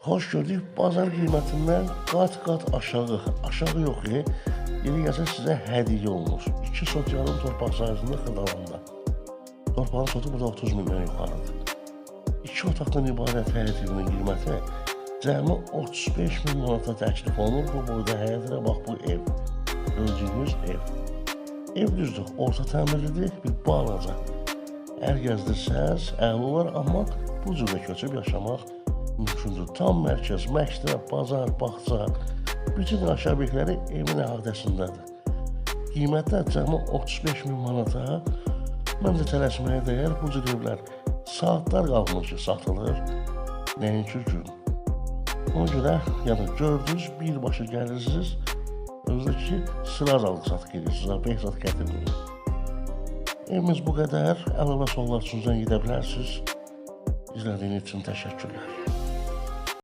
Xoş gördük, bazar qiymətindən qat-qat aşağı yox, yeri gəlsə sizə hədiyyə olunur. 2 sot yarım torpaq sahəsində Xırdalanda. Torpağın sotu burada 30 mindən yuxarıdır. 2 otaqdan ibarət həyət evinin qiyməti cəmi 35 min manata təklif olunur. Bu boyda həyətinə bax, bu ev. Gördüyünüz ev. Ev düzdür, orta təmirlidir, bir balaca. Əl gəzdirsəz, əli olar, amma bu cürdə köçüb yaşamaq mümkündür. Tam mərkəz, məktəb, bazar, bağça, bütün aşağı obyektləri evin əhatəsindədir. Qiymətlər cəmi 35 min manata. Məncə tələsməyə dəyər, bu cür evlər saatlar qalmış ki, satılır, nəinki gün. Ona görə, yəni gördünüz, birbaşa gəlirsiniz, özdə ki, sıra aralığı satıq edirsiniz, Behzad gətirməyin. Evimiz bu qədər, əlavə suallar üçün zəng edə bilərsiniz. İzlədiyiniz üçün təşəkkürlər.